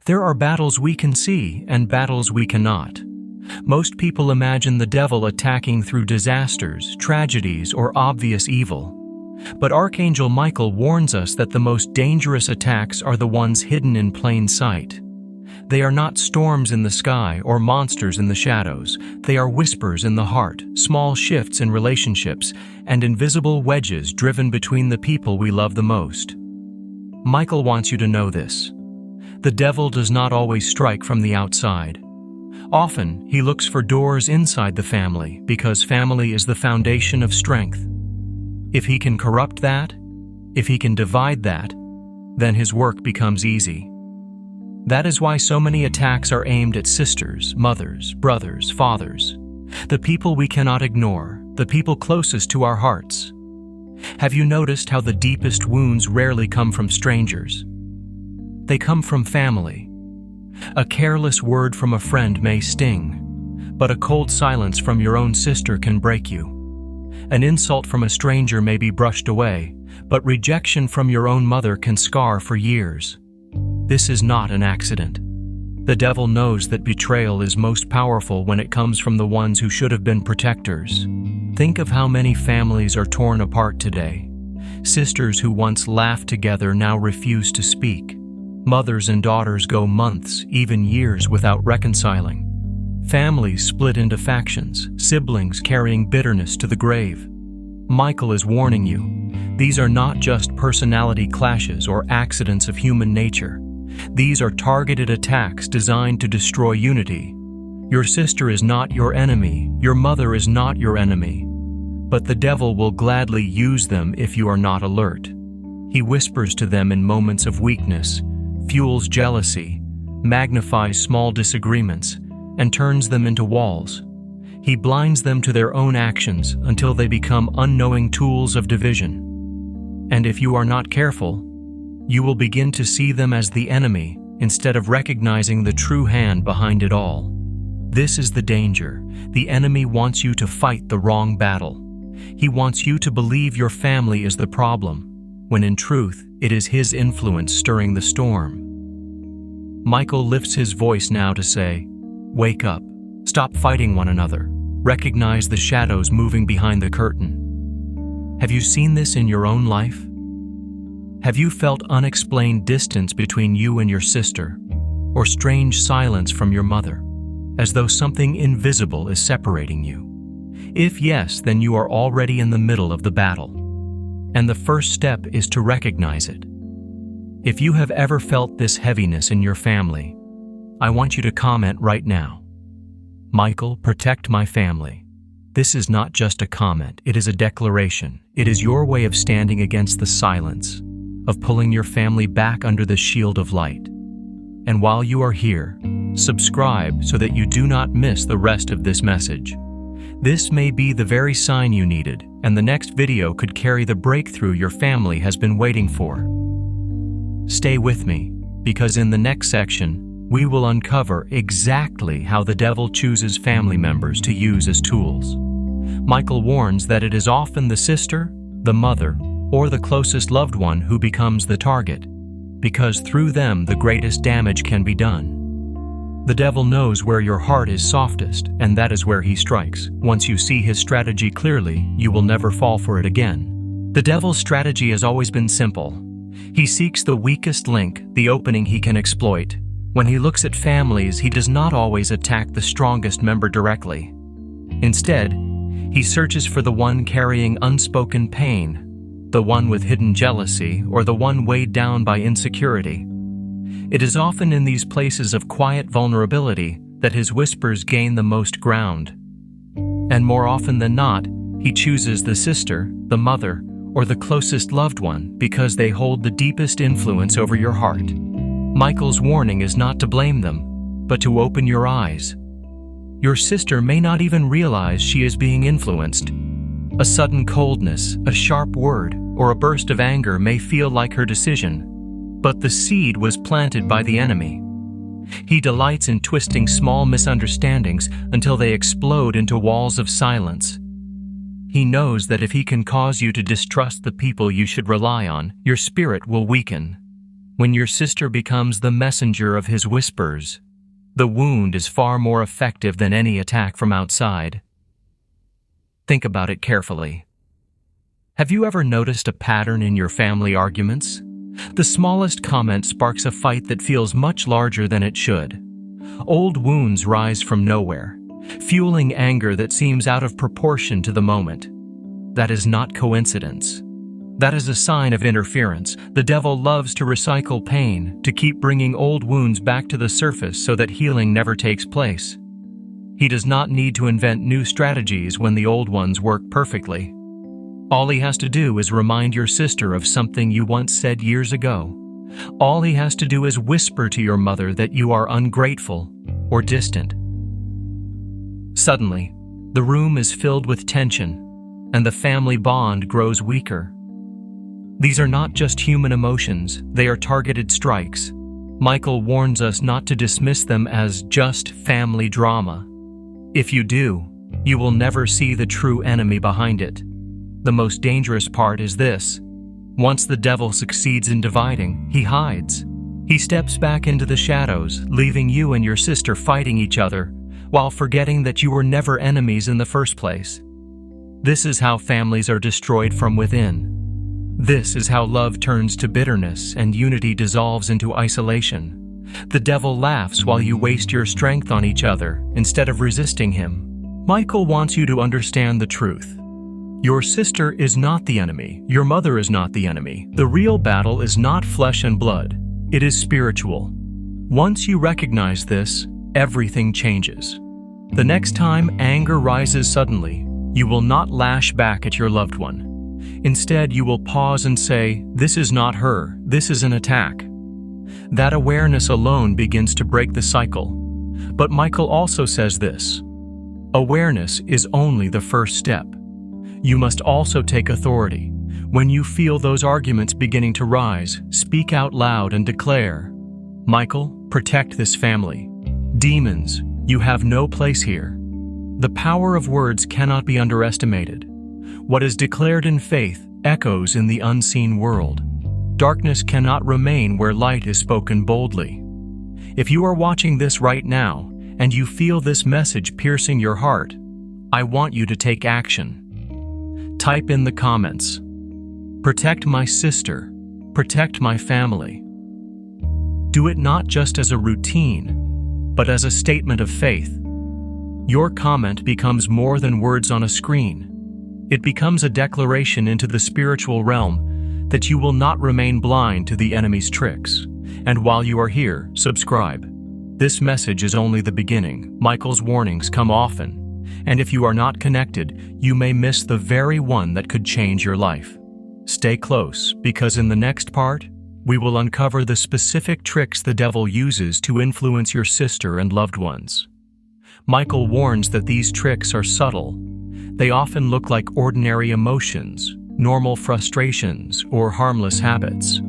There are battles we can see and battles we cannot. Most people imagine the devil attacking through disasters, tragedies, or obvious evil. But Archangel Michael warns us that the most dangerous attacks are the ones hidden in plain sight. They are not storms in the sky or monsters in the shadows. They are whispers in the heart, small shifts in relationships, and invisible wedges driven between the people we love the most. Michael wants you to know this. The devil does not always strike from the outside. Often, he looks for doors inside the family because family is the foundation of strength. If he can corrupt that, if he can divide that, then his work becomes easy. That is why so many attacks are aimed at sisters, mothers, brothers, fathers, the people we cannot ignore, the people closest to our hearts. Have you noticed how the deepest wounds rarely come from strangers? They come from family. A careless word from a friend may sting, but a cold silence from your own sister can break you. An insult from a stranger may be brushed away, but rejection from your own mother can scar for years. This is not an accident. The devil knows that betrayal is most powerful when it comes from the ones who should have been protectors. Think of how many families are torn apart today. Sisters who once laughed together now refuse to speak. Mothers and daughters go months, even years, without reconciling. Families split into factions, siblings carrying bitterness to the grave. Michael is warning you. These are not just personality clashes or accidents of human nature. These are targeted attacks designed to destroy unity. Your sister is not your enemy. Your mother is not your enemy. But the devil will gladly use them if you are not alert. He whispers to them in moments of weakness, fuels jealousy, magnifies small disagreements, and turns them into walls. He blinds them to their own actions until they become unknowing tools of division. And if you are not careful, you will begin to see them as the enemy instead of recognizing the true hand behind it all. This is the danger. The enemy wants you to fight the wrong battle. He wants you to believe your family is the problem, when in truth, it is his influence stirring the storm. Michael lifts his voice now to say, "Wake up. Stop fighting one another. Recognize the shadows moving behind the curtain." Have you seen this in your own life? Have you felt unexplained distance between you and your sister, or strange silence from your mother, as though something invisible is separating you? If yes, then you are already in the middle of the battle. And the first step is to recognize it. If you have ever felt this heaviness in your family, I want you to comment right now. Michael, protect my family. This is not just a comment, it is a declaration. It is your way of standing against the silence, of pulling your family back under the shield of light. And while you are here, subscribe so that you do not miss the rest of this message. This may be the very sign you needed, and the next video could carry the breakthrough your family has been waiting for. Stay with me, because in the next section, we will uncover exactly how the devil chooses family members to use as tools. Michael warns that it is often the sister, the mother, or the closest loved one who becomes the target, because through them the greatest damage can be done. The devil knows where your heart is softest, and that is where he strikes. Once you see his strategy clearly, you will never fall for it again. The devil's strategy has always been simple. He seeks the weakest link, the opening he can exploit. When he looks at families, he does not always attack the strongest member directly. Instead, he searches for the one carrying unspoken pain, the one with hidden jealousy, or the one weighed down by insecurity. It is often in these places of quiet vulnerability that his whispers gain the most ground. And more often than not, he chooses the sister, the mother, or the closest loved one because they hold the deepest influence over your heart. Michael's warning is not to blame them, but to open your eyes. Your sister may not even realize she is being influenced. A sudden coldness, a sharp word, or a burst of anger may feel like her decision, but the seed was planted by the enemy. He delights in twisting small misunderstandings until they explode into walls of silence. He knows that if he can cause you to distrust the people you should rely on, your spirit will weaken. When your sister becomes the messenger of his whispers, the wound is far more effective than any attack from outside. Think about it carefully. Have you ever noticed a pattern in your family arguments? The smallest comment sparks a fight that feels much larger than it should. Old wounds rise from nowhere, fueling anger that seems out of proportion to the moment. That is not coincidence. That is a sign of interference. The devil loves to recycle pain, to keep bringing old wounds back to the surface so that healing never takes place. He does not need to invent new strategies when the old ones work perfectly. All he has to do is remind your sister of something you once said years ago. All he has to do is whisper to your mother that you are ungrateful or distant. Suddenly, the room is filled with tension, and the family bond grows weaker. These are not just human emotions, they are targeted strikes. Michael warns us not to dismiss them as just family drama. If you do, you will never see the true enemy behind it. The most dangerous part is this. Once the devil succeeds in dividing, he hides. He steps back into the shadows, leaving you and your sister fighting each other, while forgetting that you were never enemies in the first place. This is how families are destroyed from within. This is how love turns to bitterness and unity dissolves into isolation. The devil laughs while you waste your strength on each other instead of resisting him. Michael wants you to understand the truth. Your sister is not the enemy. Your mother is not the enemy. The real battle is not flesh and blood. It is spiritual. Once you recognize this, everything changes. The next time anger rises suddenly, you will not lash back at your loved one. Instead, you will pause and say, "This is not her. This is an attack." That awareness alone begins to break the cycle. But Michael also says this: awareness is only the first step. You must also take authority. When you feel those arguments beginning to rise, speak out loud and declare, "Michael, protect this family. Demons, you have no place here." The power of words cannot be underestimated. What is declared in faith echoes in the unseen world. Darkness cannot remain where light is spoken boldly. If you are watching this right now and you feel this message piercing your heart, I want you to take action. Type in the comments, "Protect my sister, protect my family." Do it not just as a routine, but as a statement of faith. Your comment becomes more than words on a screen. It becomes a declaration into the spiritual realm that you will not remain blind to the enemy's tricks. And while you are here, subscribe. This message is only the beginning. Michael's warnings come often. And if you are not connected, you may miss the very one that could change your life. Stay close, because in the next part, we will uncover the specific tricks the devil uses to influence your sister and loved ones. Michael warns that these tricks are subtle. They often look like ordinary emotions, normal frustrations, or harmless habits.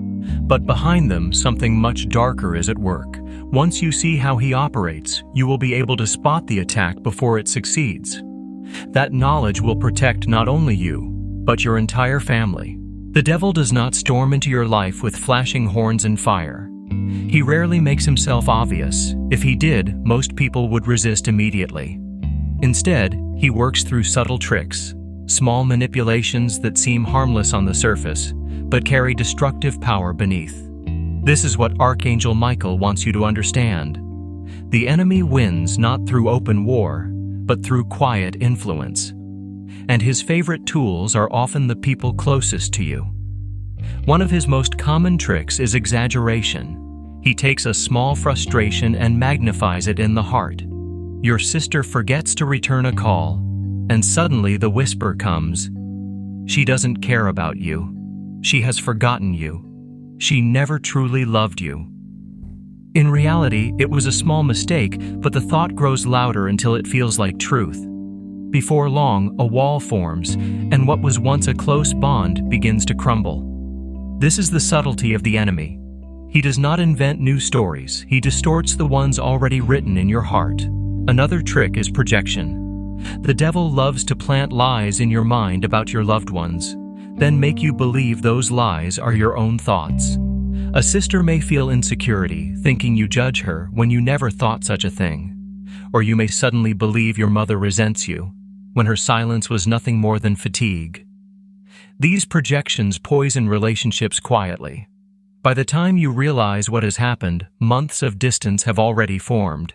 But behind them, something much darker is at work. Once you see how he operates, you will be able to spot the attack before it succeeds. That knowledge will protect not only you, but your entire family. The devil does not storm into your life with flashing horns and fire. He rarely makes himself obvious. If he did, most people would resist immediately. Instead, he works through subtle tricks, small manipulations that seem harmless on the surface, but carry destructive power beneath. This is what Archangel Michael wants you to understand. The enemy wins not through open war, but through quiet influence. And his favorite tools are often the people closest to you. One of his most common tricks is exaggeration. He takes a small frustration and magnifies it in the heart. Your sister forgets to return a call, and suddenly the whisper comes, "She doesn't care about you. She has forgotten you. She never truly loved you." In reality, it was a small mistake, but the thought grows louder until it feels like truth. Before long, a wall forms, and what was once a close bond begins to crumble. This is the subtlety of the enemy. He does not invent new stories. He distorts the ones already written in your heart. Another trick is projection. The devil loves to plant lies in your mind about your loved ones, then make you believe those lies are your own thoughts. A sister may feel insecurity, thinking you judge her when you never thought such a thing. Or you may suddenly believe your mother resents you, when her silence was nothing more than fatigue. These projections poison relationships quietly. By the time you realize what has happened, months of distance have already formed.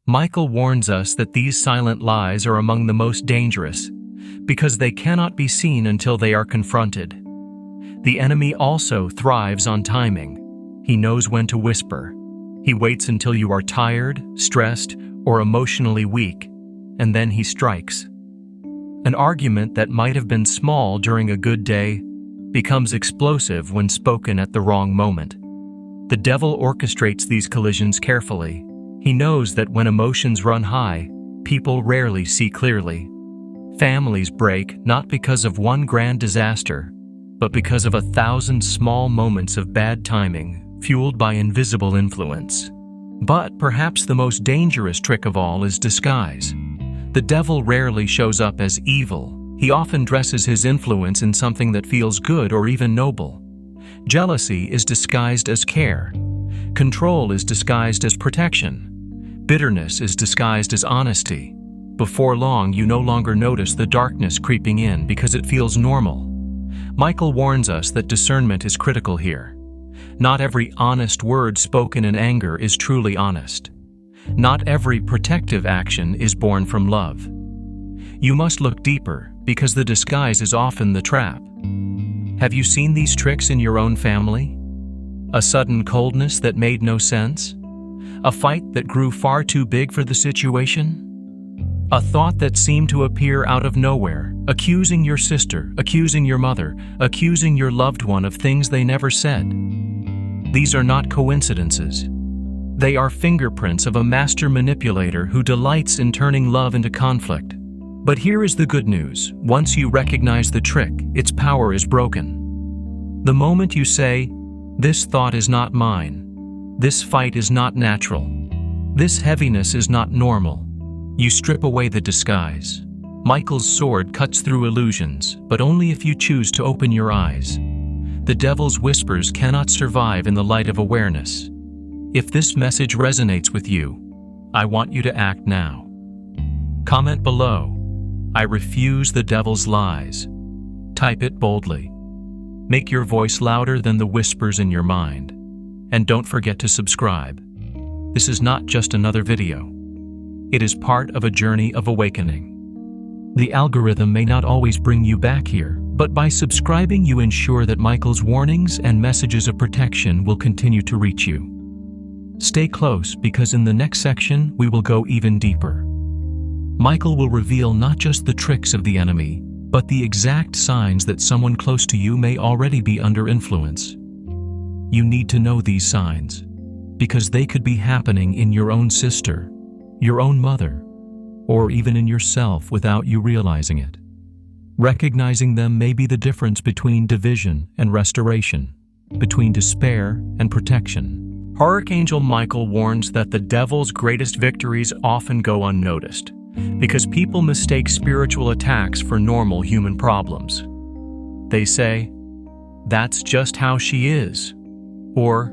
Michael warns us that these silent lies are among the most dangerous, because they cannot be seen until they are confronted. The enemy also thrives on timing. He knows when to whisper. He waits until you are tired, stressed, or emotionally weak, and then he strikes. An argument that might have been small during a good day becomes explosive when spoken at the wrong moment. The devil orchestrates these collisions carefully. He knows that when emotions run high, people rarely see clearly. Families break not because of one grand disaster, but because of 1,000 small moments of bad timing, fueled by invisible influence. But perhaps the most dangerous trick of all is disguise. The devil rarely shows up as evil. He often dresses his influence in something that feels good or even noble. Jealousy is disguised as care. Control is disguised as protection. Bitterness is disguised as honesty. Before long, you no longer notice the darkness creeping in because it feels normal. Michael warns us that discernment is critical here. Not every honest word spoken in anger is truly honest. Not every protective action is born from love. You must look deeper, because the disguise is often the trap. Have you seen these tricks in your own family? A sudden coldness that made no sense? A fight that grew far too big for the situation? A thought that seemed to appear out of nowhere, accusing your sister, accusing your mother, accusing your loved one of things they never said. These are not coincidences. They are fingerprints of a master manipulator who delights in turning love into conflict. But here is the good news. Once you recognize the trick, its power is broken. The moment you say, "This thought is not mine. This fight is not natural. This heaviness is not normal," you strip away the disguise. Michael's sword cuts through illusions, but only if you choose to open your eyes. The devil's whispers cannot survive in the light of awareness. If this message resonates with you, I want you to act now. Comment below, "I refuse the devil's lies." Type it boldly. Make your voice louder than the whispers in your mind. And don't forget to subscribe. This is not just another video. It is part of a journey of awakening. The algorithm may not always bring you back here, but by subscribing you ensure that Michael's warnings and messages of protection will continue to reach you. Stay close, because in the next section we will go even deeper. Michael will reveal not just the tricks of the enemy, but the exact signs that someone close to you may already be under influence. You need to know these signs, because they could be happening in your own sister, your own mother, or even in yourself without you realizing it. Recognizing them may be the difference between division and restoration, between despair and protection. Archangel Michael warns that the devil's greatest victories often go unnoticed, because people mistake spiritual attacks for normal human problems. They say, "That's just how she is," or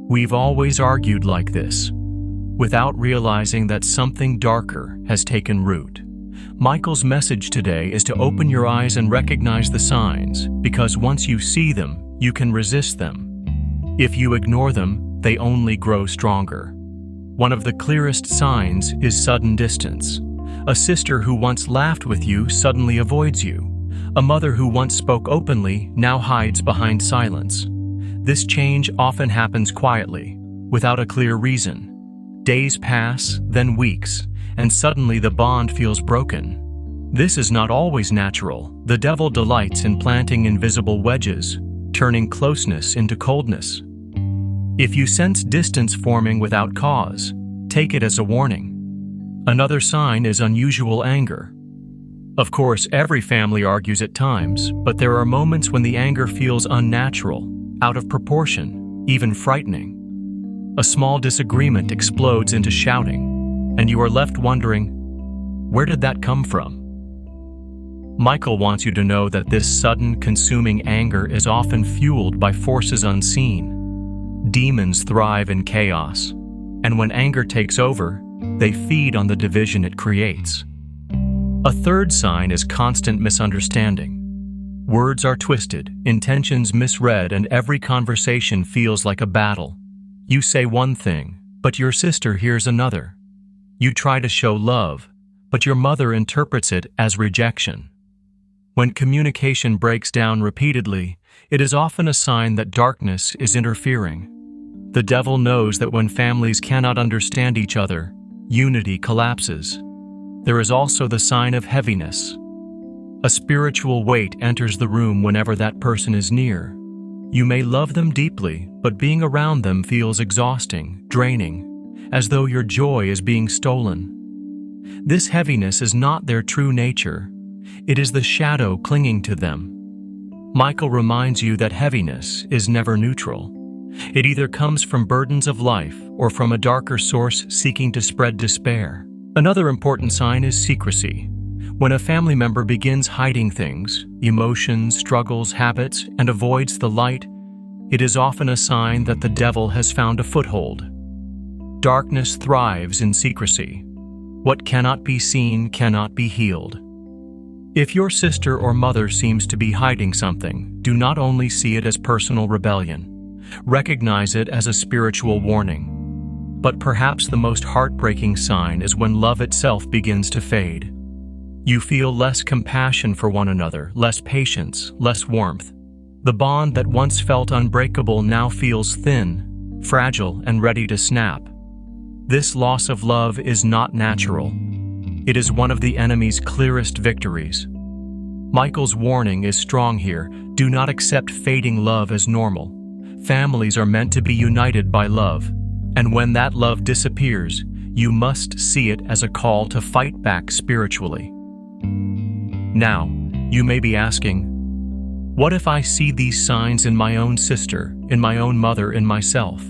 "We've always argued like this," without realizing that something darker has taken root. Michael's message today is to open your eyes and recognize the signs, because once you see them, you can resist them. If you ignore them, they only grow stronger. One of the clearest signs is sudden distance. A sister who once laughed with you suddenly avoids you. A mother who once spoke openly now hides behind silence. This change often happens quietly, without a clear reason. Days pass, then weeks, and suddenly the bond feels broken. This is not always natural. The devil delights in planting invisible wedges, turning closeness into coldness. If you sense distance forming without cause, take it as a warning. Another sign is unusual anger. Of course, every family argues at times, but there are moments when the anger feels unnatural, out of proportion, even frightening. A small disagreement explodes into shouting, and you are left wondering, where did that come from? Michael wants you to know that this sudden, consuming anger is often fueled by forces unseen. Demons thrive in chaos, and when anger takes over, they feed on the division it creates. A third sign is constant misunderstanding. Words are twisted, intentions misread, and every conversation feels like a battle. You say one thing, but your sister hears another. You try to show love, but your mother interprets it as rejection. When communication breaks down repeatedly, it is often a sign that darkness is interfering. The devil knows that when families cannot understand each other, unity collapses. There is also the sign of heaviness. A spiritual weight enters the room whenever that person is near. You may love them deeply, but being around them feels exhausting, draining, as though your joy is being stolen. This heaviness is not their true nature. It is the shadow clinging to them. Michael reminds you that heaviness is never neutral. It either comes from burdens of life or from a darker source seeking to spread despair. Another important sign is secrecy. When a family member begins hiding things, emotions, struggles, habits, and avoids the light, it is often a sign that the devil has found a foothold. Darkness thrives in secrecy. What cannot be seen cannot be healed. If your sister or mother seems to be hiding something, do not only see it as personal rebellion. Recognize it as a spiritual warning. But perhaps the most heartbreaking sign is when love itself begins to fade. You feel less compassion for one another, less patience, less warmth. The bond that once felt unbreakable now feels thin, fragile, and ready to snap. This loss of love is not natural. It is one of the enemy's clearest victories. Michael's warning is strong here. Do not accept fading love as normal. Families are meant to be united by love, and when that love disappears, you must see it as a call to fight back spiritually. Now, you may be asking, what if I see these signs in my own sister, in my own mother, in myself?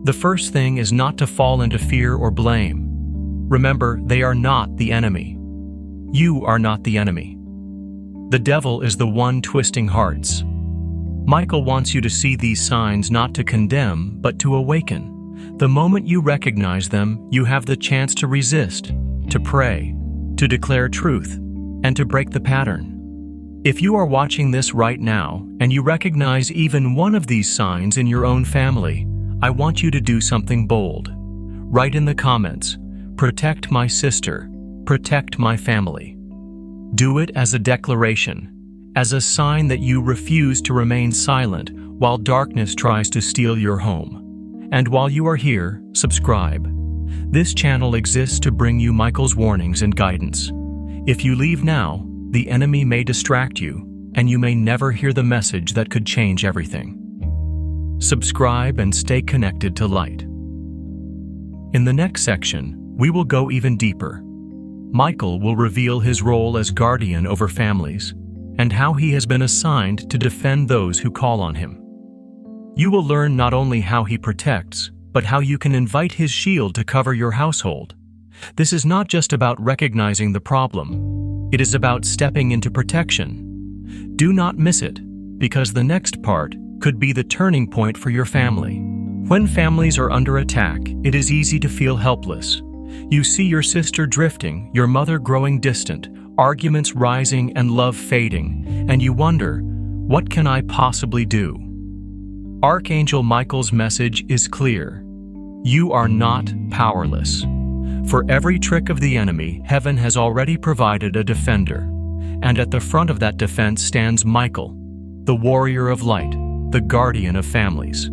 The first thing is not to fall into fear or blame. Remember, they are not the enemy. You are not the enemy. The devil is the one twisting hearts. Michael wants you to see these signs not to condemn, but to awaken. The moment you recognize them, you have the chance to resist, to pray, to declare truth, and to break the pattern. If you are watching this right now, and you recognize even one of these signs in your own family, I want you to do something bold. Write in the comments, "Protect my sister, protect my family." Do it as a declaration, as a sign that you refuse to remain silent while darkness tries to steal your home. And while you are here, subscribe. This channel exists to bring you Michael's warnings and guidance. If you leave now, the enemy may distract you, and you may never hear the message that could change everything. Subscribe and stay connected to light. In the next section, we will go even deeper. Michael will reveal his role as guardian over families, and how he has been assigned to defend those who call on him. You will learn not only how he protects, but how you can invite his shield to cover your household. This is not just about recognizing the problem. It is about stepping into protection. Do not miss it, because the next part could be the turning point for your family. When families are under attack, it is easy to feel helpless. You see your sister drifting, your mother growing distant, arguments rising and love fading, and you wonder, what can I possibly do? Archangel Michael's message is clear. You are not powerless. For every trick of the enemy, heaven has already provided a defender. And at the front of that defense stands Michael, the warrior of light, the guardian of families.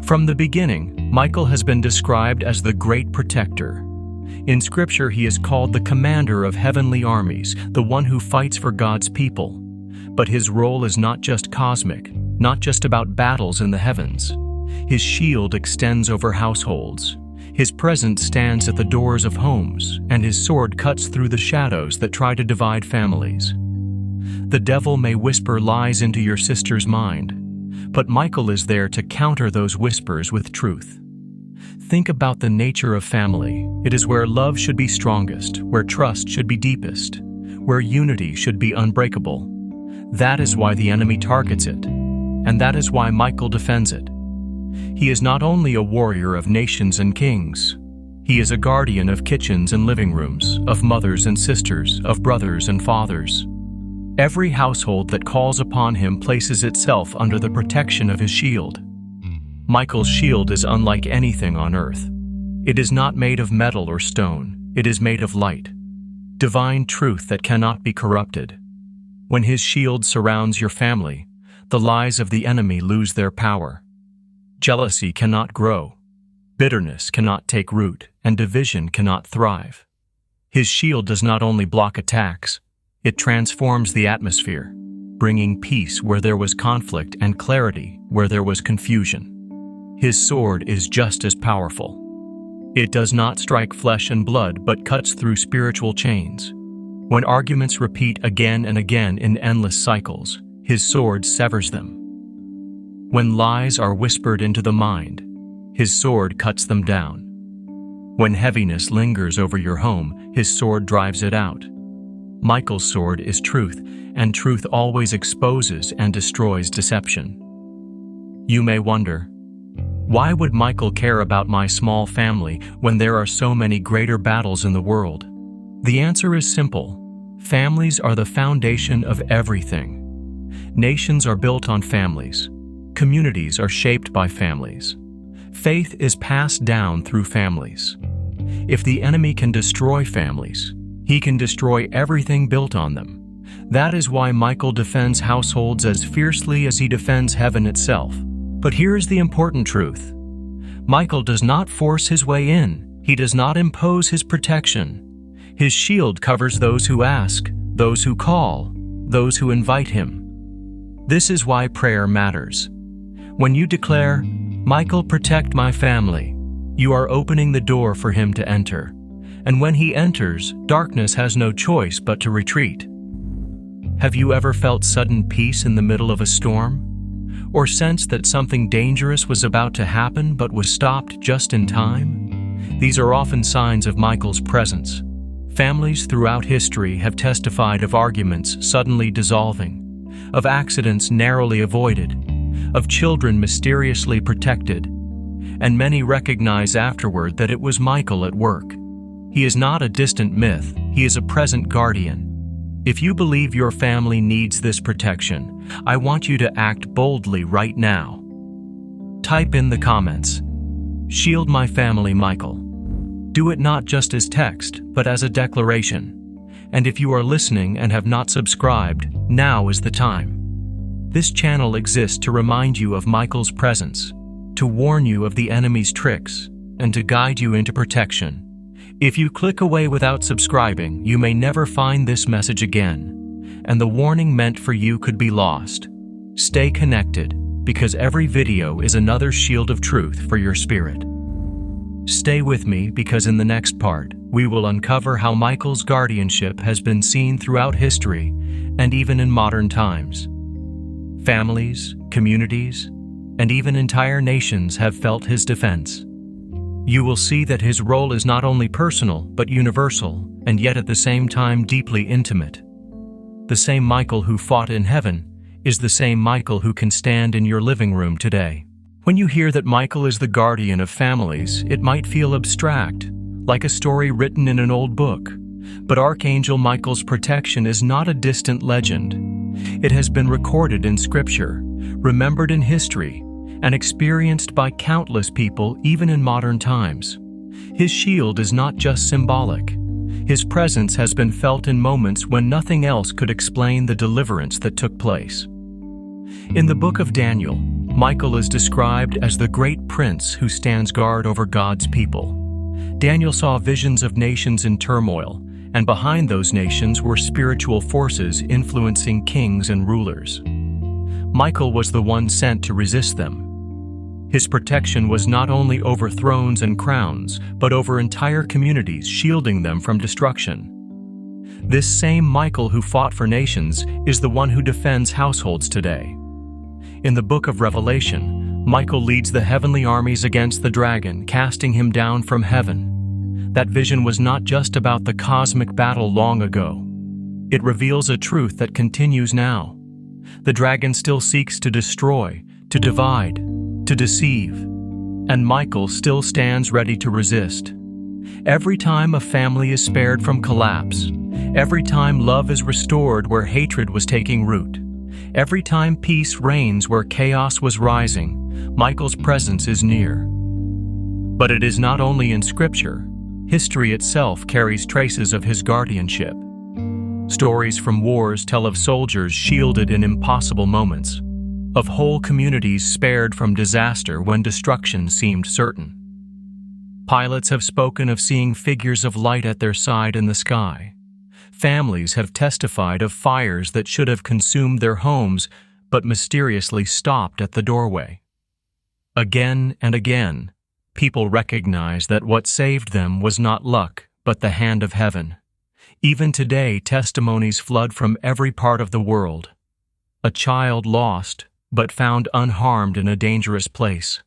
From the beginning, Michael has been described as the great protector. In Scripture, he is called the commander of heavenly armies, the one who fights for God's people. But his role is not just cosmic, not just about battles in the heavens. His shield extends over households. His presence stands at the doors of homes, and his sword cuts through the shadows that try to divide families. The devil may whisper lies into your sister's mind, but Michael is there to counter those whispers with truth. Think about the nature of family. It is where love should be strongest, where trust should be deepest, where unity should be unbreakable. That is why the enemy targets it, and that is why Michael defends it. He is not only a warrior of nations and kings. He is a guardian of kitchens and living rooms, of mothers and sisters, of brothers and fathers. Every household that calls upon him places itself under the protection of his shield. Michael's shield is unlike anything on earth. It is not made of metal or stone. It is made of light, divine truth that cannot be corrupted. When his shield surrounds your family, the lies of the enemy lose their power. Jealousy cannot grow, bitterness cannot take root, and division cannot thrive. His shield does not only block attacks, it transforms the atmosphere, bringing peace where there was conflict and clarity where there was confusion. His sword is just as powerful. It does not strike flesh and blood, but cuts through spiritual chains. When arguments repeat again and again in endless cycles, his sword severs them. When lies are whispered into the mind, his sword cuts them down. When heaviness lingers over your home, his sword drives it out. Michael's sword is truth, and truth always exposes and destroys deception. You may wonder, why would Michael care about my small family when there are so many greater battles in the world? The answer is simple. Families are the foundation of everything. Nations are built on families. Communities are shaped by families. Faith is passed down through families. If the enemy can destroy families, he can destroy everything built on them. That is why Michael defends households as fiercely as he defends heaven itself. But here is the important truth. Michael does not force his way in. He does not impose his protection. His shield covers those who ask, those who call, those who invite him. This is why prayer matters. When you declare, "Michael, protect my family," you are opening the door for him to enter. And when he enters, darkness has no choice but to retreat. Have you ever felt sudden peace in the middle of a storm? Or sensed that something dangerous was about to happen but was stopped just in time? These are often signs of Michael's presence. Families throughout history have testified of arguments suddenly dissolving, of accidents narrowly avoided, of children mysteriously protected, and many recognize afterward that it was Michael at work. He is not a distant myth, he is a present guardian. If you believe your family needs this protection, I want you to act boldly right now. Type in the comments, "Shield my family, Michael." Do it not just as text, but as a declaration. And if you are listening and have not subscribed, now is the time. This channel exists to remind you of Michael's presence, to warn you of the enemy's tricks, and to guide you into protection. If you click away without subscribing, you may never find this message again, and the warning meant for you could be lost. Stay connected, because every video is another shield of truth for your spirit. Stay with me, because in the next part, we will uncover how Michael's guardianship has been seen throughout history and even in modern times. Families, communities, and even entire nations have felt his defense. You will see that his role is not only personal, but universal, and yet at the same time deeply intimate. The same Michael who fought in heaven is the same Michael who can stand in your living room today. When you hear that Michael is the guardian of families, it might feel abstract, like a story written in an old book. But Archangel Michael's protection is not a distant legend. It has been recorded in Scripture, remembered in history, and experienced by countless people even in modern times. His shield is not just symbolic. His presence has been felt in moments when nothing else could explain the deliverance that took place. In the book of Daniel, Michael is described as the great prince who stands guard over God's people. Daniel saw visions of nations in turmoil, and behind those nations were spiritual forces influencing kings and rulers. Michael was the one sent to resist them. His protection was not only over thrones and crowns, but over entire communities, shielding them from destruction. This same Michael who fought for nations is the one who defends households today. In the book of Revelation, Michael leads the heavenly armies against the dragon, casting him down from heaven. That vision was not just about the cosmic battle long ago. It reveals a truth that continues now. The dragon still seeks to destroy, to divide, to deceive, and Michael still stands ready to resist. Every time a family is spared from collapse, every time love is restored where hatred was taking root, every time peace reigns where chaos was rising, Michael's presence is near. But it is not only in Scripture. History itself carries traces of his guardianship. Stories from wars tell of soldiers shielded in impossible moments, of whole communities spared from disaster when destruction seemed certain. Pilots have spoken of seeing figures of light at their side in the sky. Families have testified of fires that should have consumed their homes but mysteriously stopped at the doorway. Again and again, people recognize that what saved them was not luck, but the hand of heaven. Even today, testimonies flood from every part of the world. A child lost, but found unharmed in a dangerous place.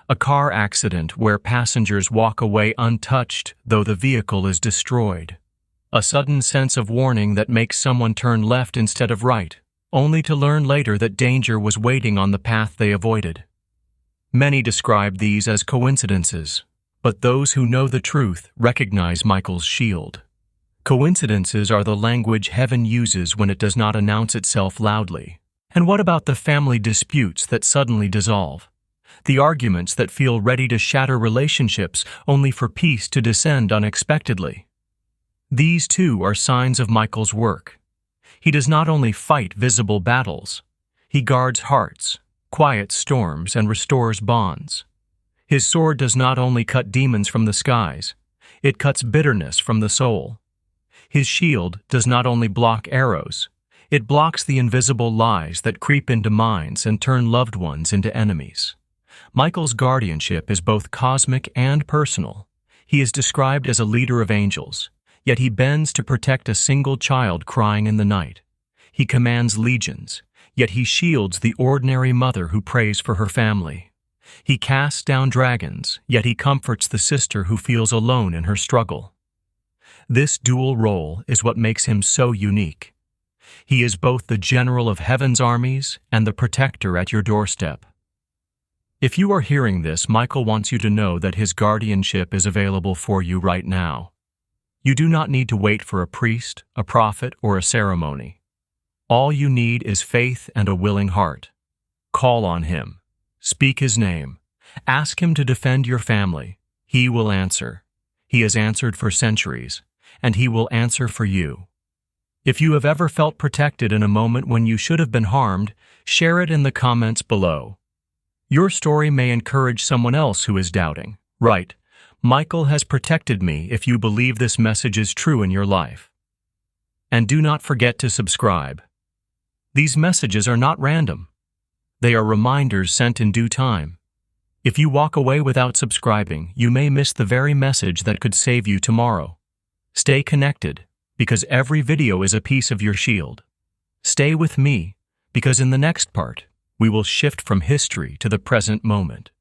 A car accident where passengers walk away untouched, though the vehicle is destroyed. A sudden sense of warning that makes someone turn left instead of right, only to learn later that danger was waiting on the path they avoided. Many describe these as coincidences, but those who know the truth recognize Michael's shield. Coincidences are the language heaven uses when it does not announce itself loudly. And what about the family disputes that suddenly dissolve? The arguments that feel ready to shatter relationships only for peace to descend unexpectedly? These too are signs of Michael's work. He does not only fight visible battles, he guards hearts, quiets storms, and restores bonds. His sword does not only cut demons from the skies, it cuts bitterness from the soul. His shield does not only block arrows, it blocks the invisible lies that creep into minds and turn loved ones into enemies. Michael's guardianship is both cosmic and personal. He is described as a leader of angels, yet he bends to protect a single child crying in the night. He commands legions, yet he shields the ordinary mother who prays for her family. He casts down dragons, yet he comforts the sister who feels alone in her struggle. This dual role is what makes him so unique. He is both the general of heaven's armies and the protector at your doorstep. If you are hearing this, Michael wants you to know that his guardianship is available for you right now. You do not need to wait for a priest, a prophet, or a ceremony. All you need is faith and a willing heart. Call on him. Speak his name. Ask him to defend your family. He will answer. He has answered for centuries, and he will answer for you. If you have ever felt protected in a moment when you should have been harmed, share it in the comments below. Your story may encourage someone else who is doubting. Right, Michael has protected me if you believe this message is true in your life. And do not forget to subscribe. These messages are not random. They are reminders sent in due time. If you walk away without subscribing, you may miss the very message that could save you tomorrow. Stay connected, because every video is a piece of your shield. Stay with me, because in the next part, we will shift from history to the present moment.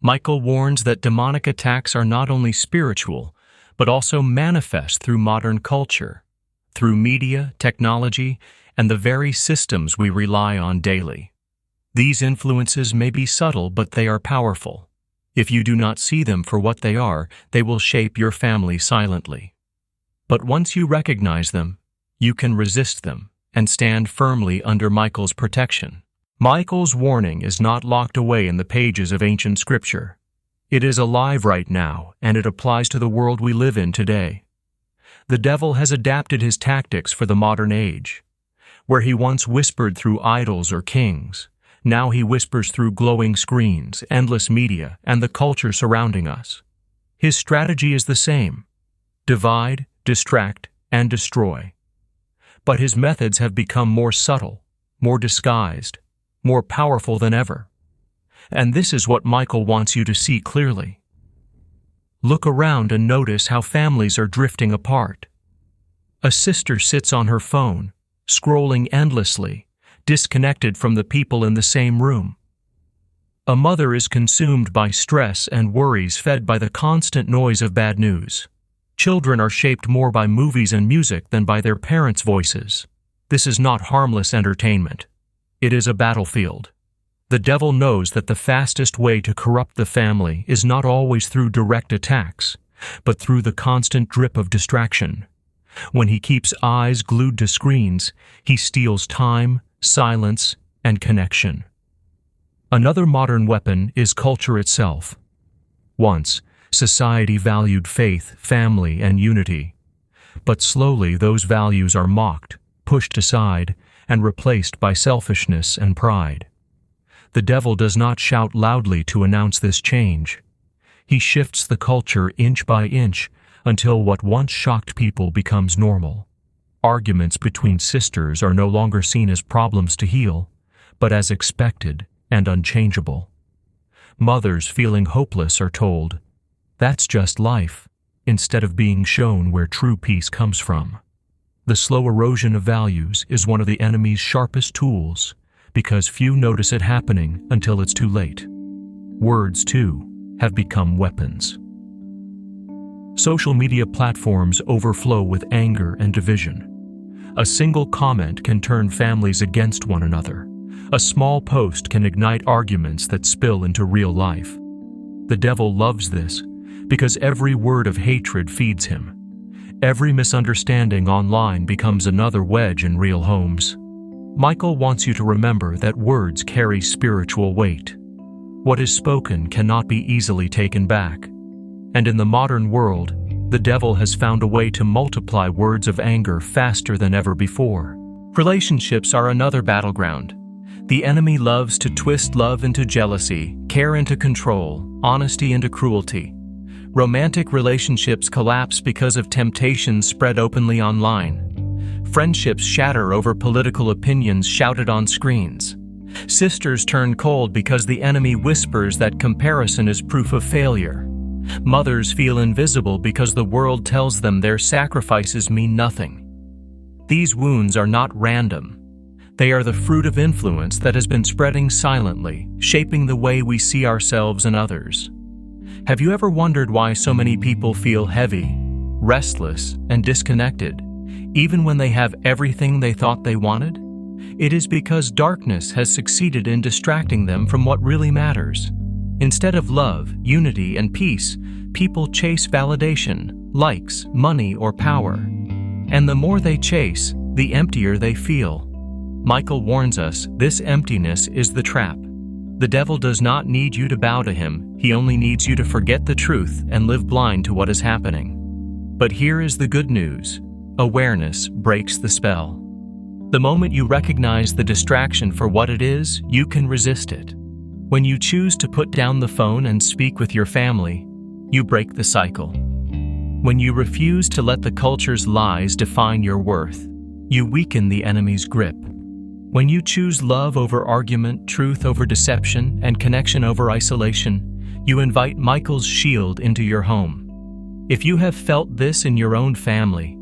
Michael warns that demonic attacks are not only spiritual, but also manifest through modern culture, through media, technology, and the very systems we rely on daily. These influences may be subtle, but they are powerful. If you do not see them for what they are, they will shape your family silently. But once you recognize them, you can resist them and stand firmly under Michael's protection. Michael's warning is not locked away in the pages of ancient scripture. It is alive right now, and it applies to the world we live in today. The devil has adapted his tactics for the modern age. Where he once whispered through idols or kings, now he whispers through glowing screens, endless media, and the culture surrounding us. His strategy is the same: divide, distract, and destroy. But his methods have become more subtle, more disguised, more powerful than ever. And this is what Michael wants you to see clearly. Look around and notice how families are drifting apart. A sister sits on her phone, scrolling endlessly, disconnected from the people in the same room. A mother is consumed by stress and worries fed by the constant noise of bad news. Children are shaped more by movies and music than by their parents' voices. This is not harmless entertainment. It is a battlefield. The devil knows that the fastest way to corrupt the family is not always through direct attacks, but through the constant drip of distraction. When he keeps eyes glued to screens, he steals time, silence, and connection. Another modern weapon is culture itself. Once, society valued faith, family, and unity. But slowly those values are mocked, pushed aside, and replaced by selfishness and pride. The devil does not shout loudly to announce this change. He shifts the culture inch by inch until what once shocked people becomes normal. Arguments between sisters are no longer seen as problems to heal, but as expected and unchangeable. Mothers feeling hopeless are told, "That's just life," instead of being shown where true peace comes from. The slow erosion of values is one of the enemy's sharpest tools, because few notice it happening until it's too late. Words, too, have become weapons. Social media platforms overflow with anger and division. A single comment can turn families against one another. A small post can ignite arguments that spill into real life. The devil loves this because every word of hatred feeds him. Every misunderstanding online becomes another wedge in real homes. Michael wants you to remember that words carry spiritual weight. What is spoken cannot be easily taken back. And in the modern world, the devil has found a way to multiply words of anger faster than ever before. Relationships are another battleground. The enemy loves to twist love into jealousy, care into control, honesty into cruelty. Romantic relationships collapse because of temptations spread openly online. Friendships shatter over political opinions shouted on screens. Sisters turn cold because the enemy whispers that comparison is proof of failure. Mothers feel invisible because the world tells them their sacrifices mean nothing. These wounds are not random. They are the fruit of influence that has been spreading silently, shaping the way we see ourselves and others. Have you ever wondered why so many people feel heavy, restless, and disconnected, even when they have everything they thought they wanted? It is because darkness has succeeded in distracting them from what really matters. Instead of love, unity, and peace, people chase validation, likes, money, or power. And the more they chase, the emptier they feel. Michael warns us, this emptiness is the trap. The devil does not need you to bow to him, he only needs you to forget the truth and live blind to what is happening. But here is the good news. Awareness breaks the spell. The moment you recognize the distraction for what it is, you can resist it. When you choose to put down the phone and speak with your family, you break the cycle. When you refuse to let the culture's lies define your worth, you weaken the enemy's grip. When you choose love over argument, truth over deception, and connection over isolation, you invite Michael's shield into your home. If you have felt this in your own family,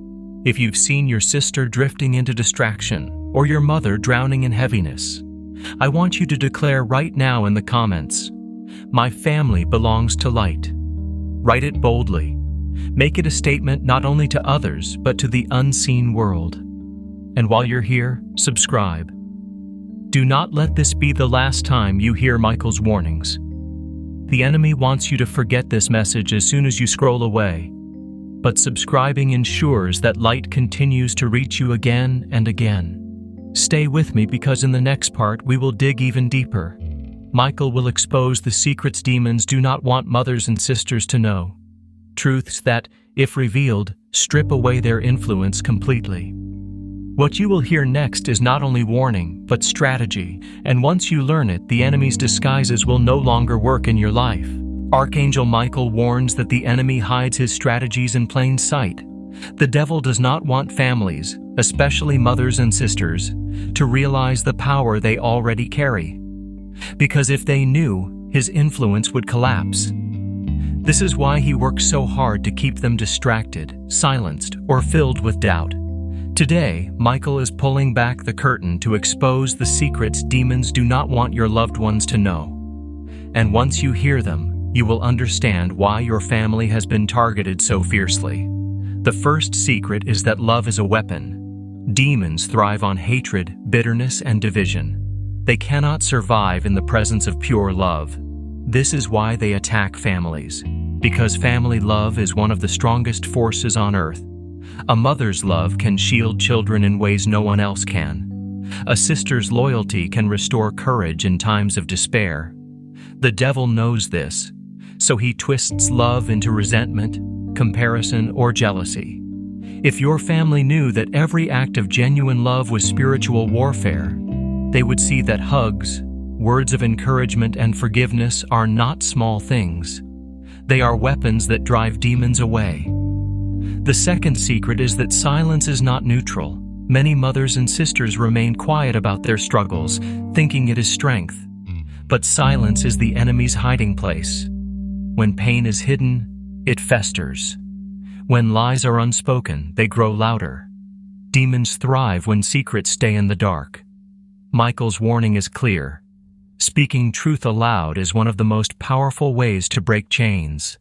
if you've seen your sister drifting into distraction, or your mother drowning in heaviness, I want you to declare right now in the comments, "My family belongs to light." Write it boldly. Make it a statement not only to others, but to the unseen world. And while you're here, subscribe. Do not let this be the last time you hear Michael's warnings. The enemy wants you to forget this message as soon as you scroll away. But subscribing ensures that light continues to reach you again and again. Stay with me because in the next part we will dig even deeper. Michael will expose the secrets demons do not want mothers and sisters to know. Truths that, if revealed, strip away their influence completely. What you will hear next is not only warning, but strategy, and once you learn it, the enemy's disguises will no longer work in your life. Archangel Michael warns that the enemy hides his strategies in plain sight. The devil does not want families, especially mothers and sisters, to realize the power they already carry. Because if they knew, his influence would collapse. This is why he works so hard to keep them distracted, silenced, or filled with doubt. Today, Michael is pulling back the curtain to expose the secrets demons do not want your loved ones to know. And once you hear them, you will understand why your family has been targeted so fiercely. The first secret is that love is a weapon. Demons thrive on hatred, bitterness, and division. They cannot survive in the presence of pure love. This is why they attack families, because family love is one of the strongest forces on earth. A mother's love can shield children in ways no one else can. A sister's loyalty can restore courage in times of despair. The devil knows this, so he twists love into resentment, comparison, or jealousy. If your family knew that every act of genuine love was spiritual warfare, they would see that hugs, words of encouragement, and forgiveness are not small things. They are weapons that drive demons away. The second secret is that silence is not neutral. Many mothers and sisters remain quiet about their struggles, thinking it is strength. But silence is the enemy's hiding place. When pain is hidden, it festers. When lies are unspoken, they grow louder. Demons thrive when secrets stay in the dark. Michael's warning is clear. Speaking truth aloud is one of the most powerful ways to break chains.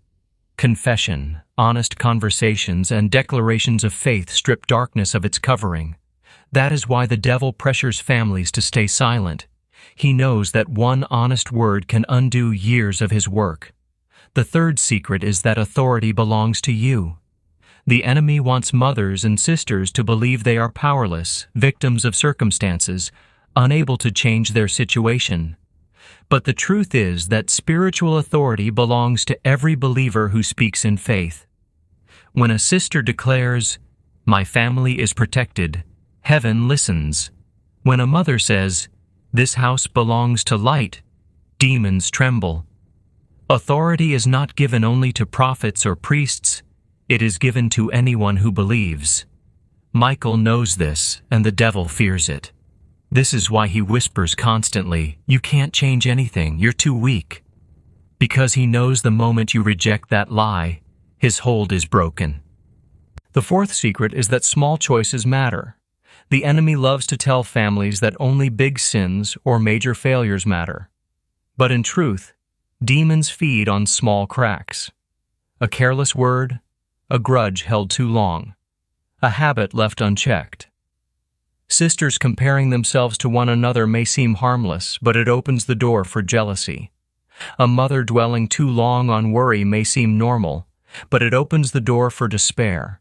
Confession, honest conversations, and declarations of faith strip darkness of its covering. That is why the devil pressures families to stay silent. He knows that one honest word can undo years of his work. The third secret is that authority belongs to you. The enemy wants mothers and sisters to believe they are powerless, victims of circumstances, unable to change their situation. But the truth is that spiritual authority belongs to every believer who speaks in faith. When a sister declares, "My family is protected," heaven listens. When a mother says, "This house belongs to light," demons tremble. Authority is not given only to prophets or priests, it is given to anyone who believes. Michael knows this, and the devil fears it. This is why he whispers constantly, "You can't change anything, you're too weak." Because he knows the moment you reject that lie, his hold is broken. The fourth secret is that small choices matter. The enemy loves to tell families that only big sins or major failures matter. But in truth, demons feed on small cracks. A careless word, a grudge held too long, a habit left unchecked. Sisters comparing themselves to one another may seem harmless, but it opens the door for jealousy. A mother dwelling too long on worry may seem normal, but it opens the door for despair.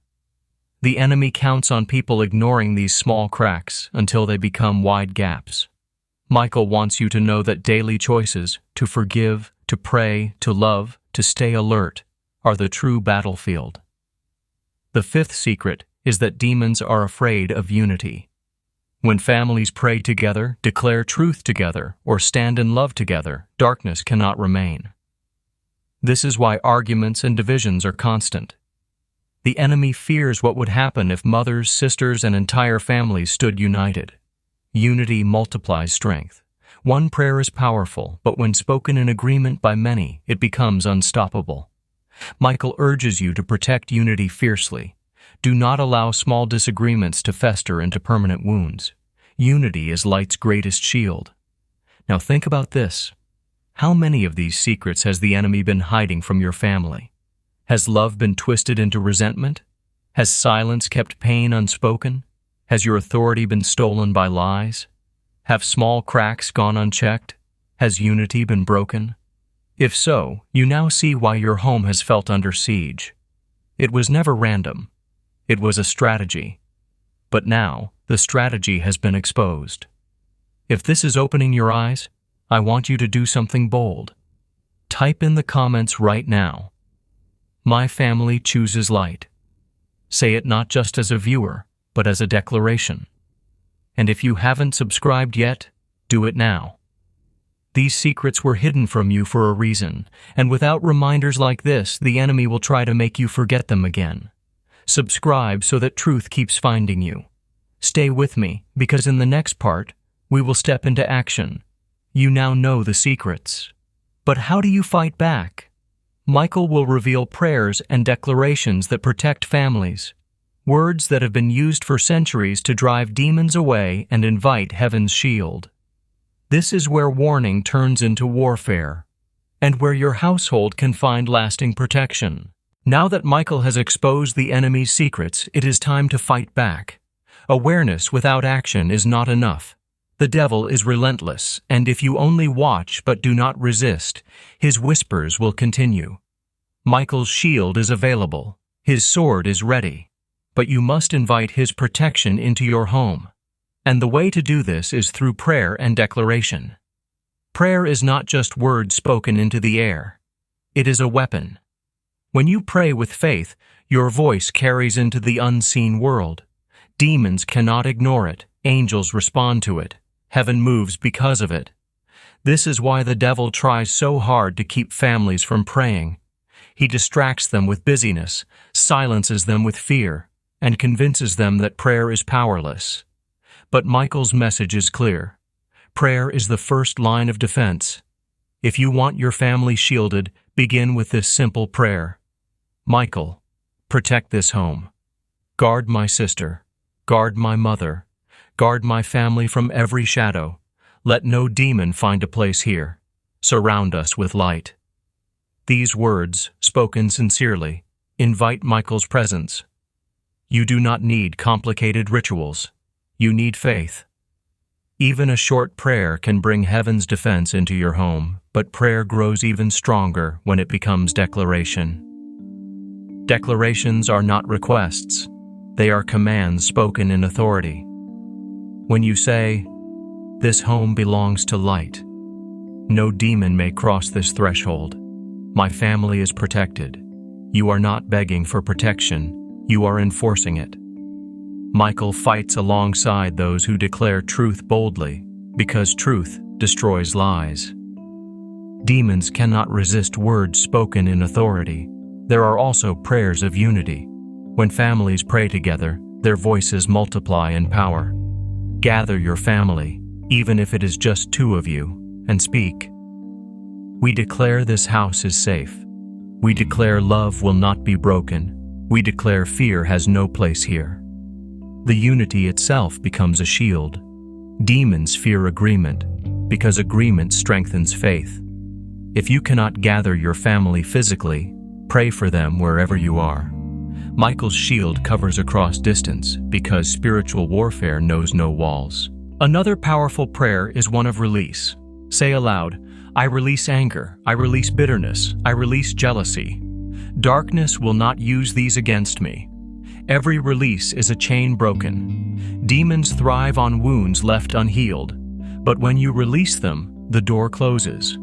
The enemy counts on people ignoring these small cracks until they become wide gaps. Michael wants you to know that daily choices, to forgive, to pray, to love, to stay alert, are the true battlefield. The fifth secret is that demons are afraid of unity. When families pray together, declare truth together, or stand in love together, darkness cannot remain. This is why arguments and divisions are constant. The enemy fears what would happen if mothers, sisters, and entire families stood united. Unity multiplies strength. One prayer is powerful, but when spoken in agreement by many, it becomes unstoppable. Michael urges you to protect unity fiercely. Do not allow small disagreements to fester into permanent wounds. Unity is light's greatest shield. Now think about this. How many of these secrets has the enemy been hiding from your family? Has love been twisted into resentment? Has silence kept pain unspoken? Has your authority been stolen by lies? Have small cracks gone unchecked? Has unity been broken? If so, you now see why your home has felt under siege. It was never random. It was a strategy. But now, the strategy has been exposed. If this is opening your eyes, I want you to do something bold. Type in the comments right now, "My family chooses light." Say it not just as a viewer, but as a declaration. And if you haven't subscribed yet, do it now. These secrets were hidden from you for a reason, and without reminders like this, the enemy will try to make you forget them again. Subscribe so that truth keeps finding you. Stay with me, because in the next part, we will step into action. You now know the secrets. But how do you fight back? Michael will reveal prayers and declarations that protect families, words that have been used for centuries to drive demons away and invite heaven's shield. This is where warning turns into warfare, and where your household can find lasting protection. Now that Michael has exposed the enemy's secrets, it is time to fight back. Awareness without action is not enough. The devil is relentless, and if you only watch but do not resist, his whispers will continue. Michael's shield is available. His sword is ready. But you must invite his protection into your home. And the way to do this is through prayer and declaration. Prayer is not just words spoken into the air. It is a weapon. When you pray with faith, your voice carries into the unseen world. Demons cannot ignore it. Angels respond to it. Heaven moves because of it. This is why the devil tries so hard to keep families from praying. He distracts them with busyness, silences them with fear, and convinces them that prayer is powerless. But Michael's message is clear. Prayer is the first line of defense. If you want your family shielded, begin with this simple prayer. Michael, protect this home. Guard my sister. Guard my mother. Guard my family from every shadow. Let no demon find a place here. Surround us with light. These words, spoken sincerely, invite Michael's presence. You do not need complicated rituals. You need faith. Even a short prayer can bring heaven's defense into your home, but prayer grows even stronger when it becomes declaration. Declarations are not requests. They are commands spoken in authority. When you say, "This home belongs to light. No demon may cross this threshold. My family is protected." You are not begging for protection. You are enforcing it. Michael fights alongside those who declare truth boldly, because truth destroys lies. Demons cannot resist words spoken in authority. There are also prayers of unity. When families pray together, their voices multiply in power. Gather your family, even if it is just two of you, and speak. We declare this house is safe. We declare love will not be broken. We declare fear has no place here. The unity itself becomes a shield. Demons fear agreement, because agreement strengthens faith. If you cannot gather your family physically, pray for them wherever you are. Michael's shield covers across distance because spiritual warfare knows no walls. Another powerful prayer is one of release. Say aloud, "I release anger, I release bitterness, I release jealousy. Darkness will not use these against me." Every release is a chain broken. Demons thrive on wounds left unhealed, but when you release them, the door closes.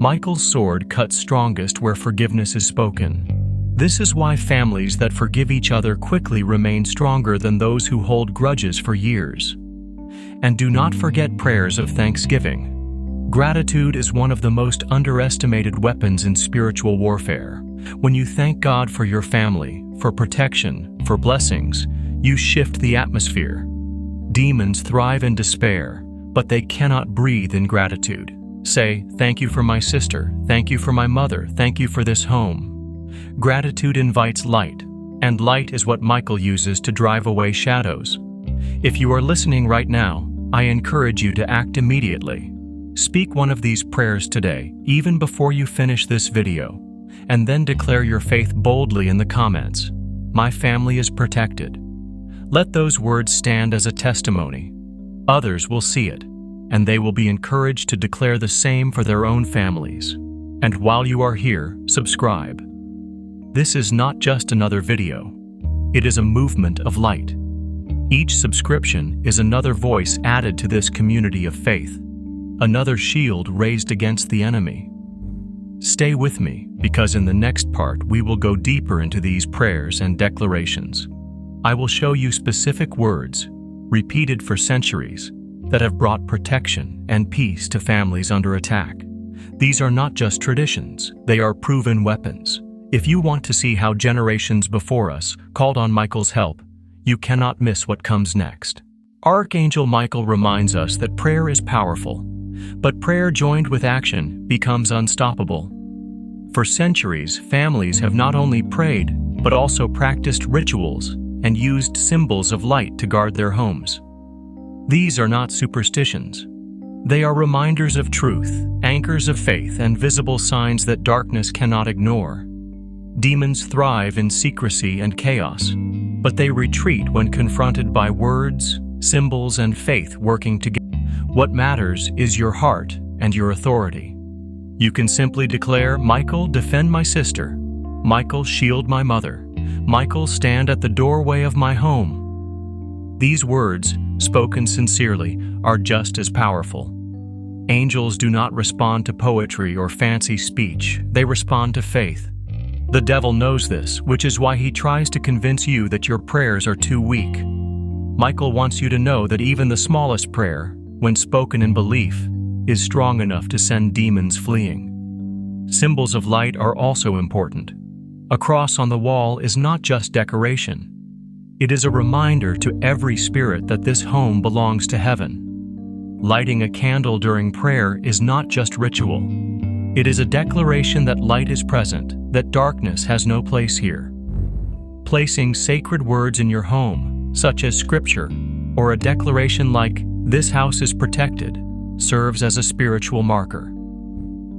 Michael's sword cuts strongest where forgiveness is spoken. This is why families that forgive each other quickly remain stronger than those who hold grudges for years. And do not forget prayers of thanksgiving. Gratitude is one of the most underestimated weapons in spiritual warfare. When you thank God for your family, for protection, for blessings, you shift the atmosphere. Demons thrive in despair, but they cannot breathe in gratitude. Say, "Thank you for my sister, thank you for my mother, thank you for this home." Gratitude invites light, and light is what Michael uses to drive away shadows. If you are listening right now, I encourage you to act immediately. Speak one of these prayers today, even before you finish this video, and then declare your faith boldly in the comments. My family is protected. Let those words stand as a testimony. Others will see it, and they will be encouraged to declare the same for their own families. And while you are here, subscribe. This is not just another video. It is a movement of light. Each subscription is another voice added to this community of faith, another shield raised against the enemy. Stay with me, because in the next part we will go deeper into these prayers and declarations. I will show you specific words, repeated for centuries, that have brought protection and peace to families under attack. These are not just traditions, they are proven weapons. If you want to see how generations before us called on Michael's help, you cannot miss what comes next. Archangel Michael reminds us that prayer is powerful, but prayer joined with action becomes unstoppable. For centuries, families have not only prayed, but also practiced rituals and used symbols of light to guard their homes. These are not superstitions. They are reminders of truth, anchors of faith, and visible signs that darkness cannot ignore. Demons thrive in secrecy and chaos, but they retreat when confronted by words, symbols, and faith working together. What matters is your heart and your authority. You can simply declare, "Michael, defend my sister. Michael, shield my mother. Michael, stand at the doorway of my home." These words, spoken sincerely, are just as powerful. Angels do not respond to poetry or fancy speech. They respond to faith. The devil knows this, which is why he tries to convince you that your prayers are too weak. Michael wants you to know that even the smallest prayer, when spoken in belief, is strong enough to send demons fleeing. Symbols of light are also important. A cross on the wall is not just decoration. It is a reminder to every spirit that this home belongs to heaven. Lighting a candle during prayer is not just ritual. It is a declaration that light is present, that darkness has no place here. Placing sacred words in your home, such as scripture, or a declaration like, "This house is protected," serves as a spiritual marker.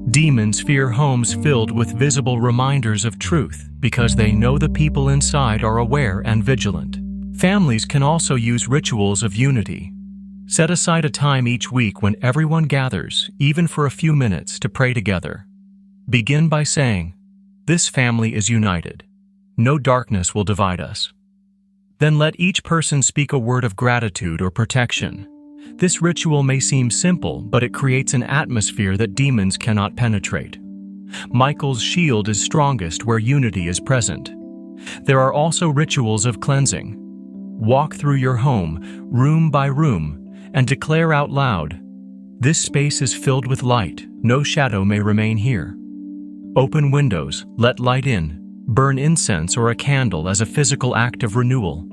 Demons fear homes filled with visible reminders of truth because they know the people inside are aware and vigilant. Families can also use rituals of unity. Set aside a time each week when everyone gathers, even for a few minutes, to pray together. Begin by saying, "This family is united. No darkness will divide us." Then let each person speak a word of gratitude or protection. This ritual may seem simple, but it creates an atmosphere that demons cannot penetrate. Michael's shield is strongest where unity is present. There are also rituals of cleansing. Walk through your home, room by room, and declare out loud, "This space is filled with light. No shadow may remain here." Open windows, let light in. Burn incense or a candle as a physical act of renewal.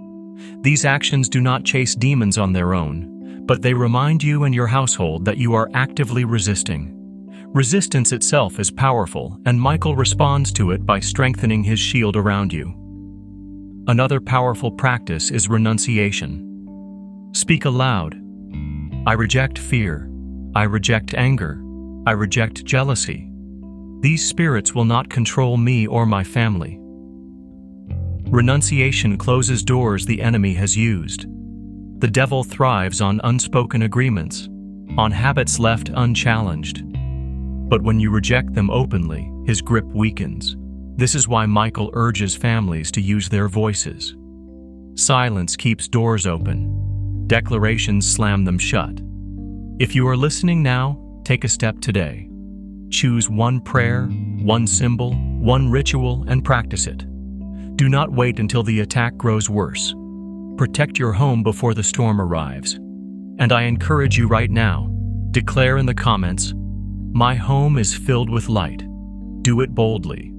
These actions do not chase demons on their own, but they remind you and your household that you are actively resisting. Resistance itself is powerful, and Michael responds to it by strengthening his shield around you. Another powerful practice is renunciation. Speak aloud. "I reject fear. I reject anger. I reject jealousy. These spirits will not control me or my family." Renunciation closes doors the enemy has used. The devil thrives on unspoken agreements, on habits left unchallenged. But when you reject them openly, his grip weakens. This is why Michael urges families to use their voices. Silence keeps doors open. Declarations slam them shut. If you are listening now, take a step today. Choose one prayer, one symbol, one ritual, and practice it. Do not wait until the attack grows worse. Protect your home before the storm arrives. And I encourage you right now, declare in the comments, "My home is filled with light." Do it boldly.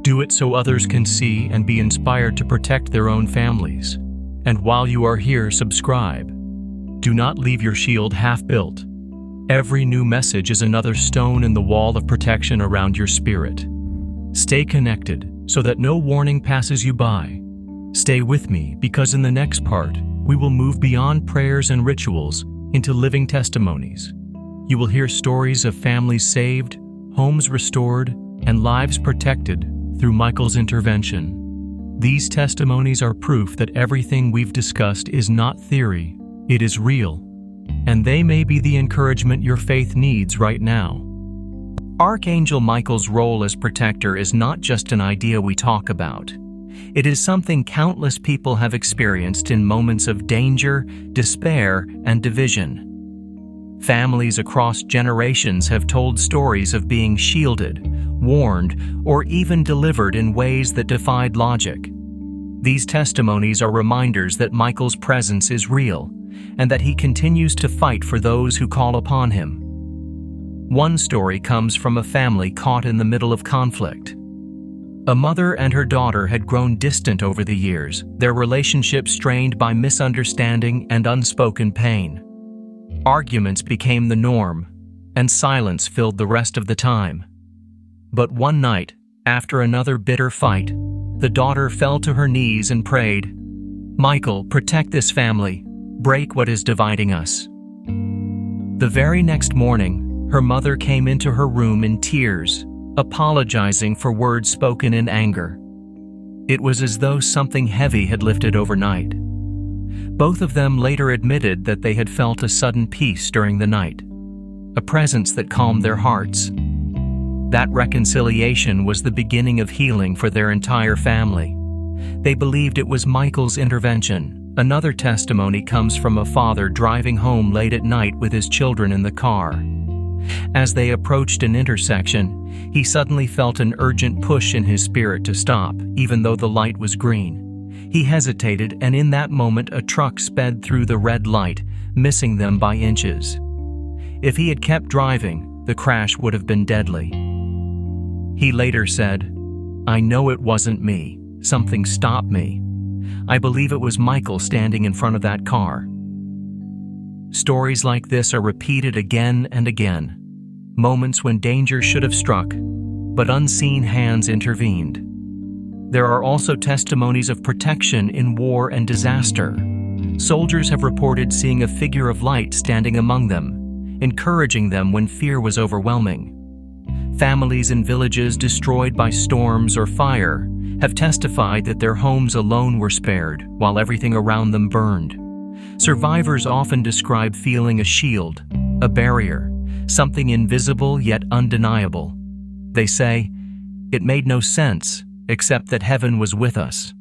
Do it so others can see and be inspired to protect their own families. And while you are here, subscribe. Do not leave your shield half-built. Every new message is another stone in the wall of protection around your spirit. Stay connected so that no warning passes you by. Stay with me because in the next part, we will move beyond prayers and rituals into living testimonies. You will hear stories of families saved, homes restored, and lives protected through Michael's intervention. These testimonies are proof that everything we've discussed is not theory, it is real. And they may be the encouragement your faith needs right now. Archangel Michael's role as protector is not just an idea we talk about. It is something countless people have experienced in moments of danger, despair, and division. Families across generations have told stories of being shielded, warned, or even delivered in ways that defied logic. These testimonies are reminders that Michael's presence is real, and that he continues to fight for those who call upon him. One story comes from a family caught in the middle of conflict. A mother and her daughter had grown distant over the years, their relationship strained by misunderstanding and unspoken pain. Arguments became the norm, and silence filled the rest of the time. But one night, after another bitter fight, the daughter fell to her knees and prayed, "Michael, protect this family. Break what is dividing us." The very next morning, her mother came into her room in tears, apologizing for words spoken in anger. It was as though something heavy had lifted overnight. Both of them later admitted that they had felt a sudden peace during the night, a presence that calmed their hearts. That reconciliation was the beginning of healing for their entire family. They believed it was Michael's intervention. Another testimony comes from a father driving home late at night with his children in the car. As they approached an intersection, he suddenly felt an urgent push in his spirit to stop, even though the light was green. He hesitated, and in that moment a truck sped through the red light, missing them by inches. If he had kept driving, the crash would have been deadly. He later said, "I know it wasn't me. Something stopped me. I believe it was Michael standing in front of that car." Stories like this are repeated again and again. Moments when danger should have struck, but unseen hands intervened. There are also testimonies of protection in war and disaster. Soldiers have reported seeing a figure of light standing among them, encouraging them when fear was overwhelming. Families in villages destroyed by storms or fire have testified that their homes alone were spared while everything around them burned. Survivors often describe feeling a shield, a barrier, something invisible yet undeniable. They say, "It made no sense, except that heaven was with us."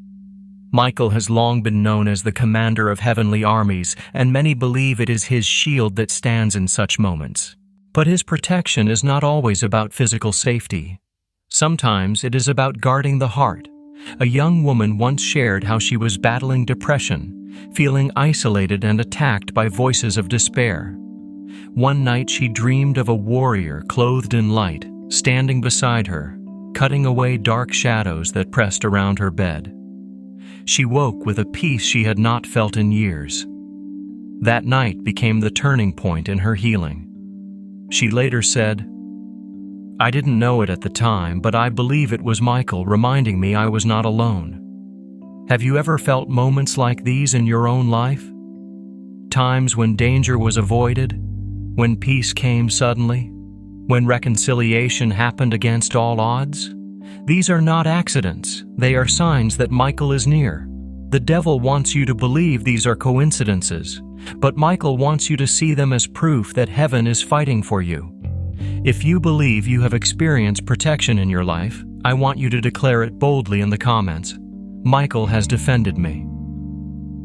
Michael has long been known as the commander of heavenly armies, and many believe it is his shield that stands in such moments. But his protection is not always about physical safety. Sometimes it is about guarding the heart. A young woman once shared how she was battling depression, feeling isolated and attacked by voices of despair. One night she dreamed of a warrior clothed in light, standing beside her, cutting away dark shadows that pressed around her bed. She woke with a peace she had not felt in years. That night became the turning point in her healing. She later said, "I didn't know it at the time, but I believe it was Michael reminding me I was not alone." Have you ever felt moments like these in your own life? Times when danger was avoided, when peace came suddenly, when reconciliation happened against all odds? These are not accidents. They are signs that Michael is near. The devil wants you to believe these are coincidences, but Michael wants you to see them as proof that heaven is fighting for you. If you believe you have experienced protection in your life, I want you to declare it boldly in the comments. Michael has defended me.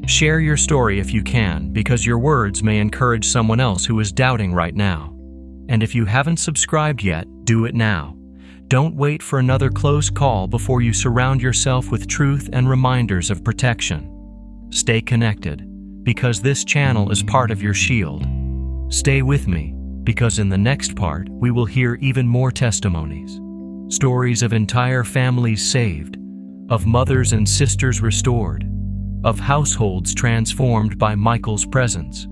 Share your story if you can, because your words may encourage someone else who is doubting right now. And if you haven't subscribed yet, do it now. Don't wait for another close call before you surround yourself with truth and reminders of protection. Stay connected, because this channel is part of your shield. Stay with me, because in the next part, we will hear even more testimonies. Stories of entire families saved, of mothers and sisters restored, of households transformed by Michael's presence.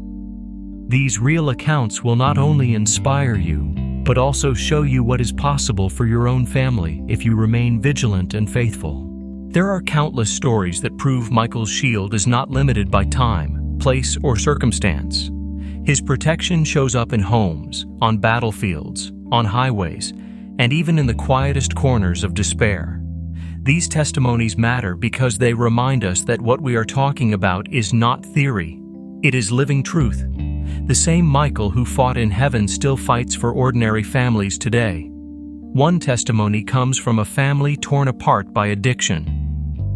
These real accounts will not only inspire you, but also show you what is possible for your own family if you remain vigilant and faithful. There are countless stories that prove Michael's shield is not limited by time, place, or circumstance. His protection shows up in homes, on battlefields, on highways, and even in the quietest corners of despair. These testimonies matter because they remind us that what we are talking about is not theory. It is living truth. The same Michael who fought in heaven still fights for ordinary families today. One testimony comes from a family torn apart by addiction.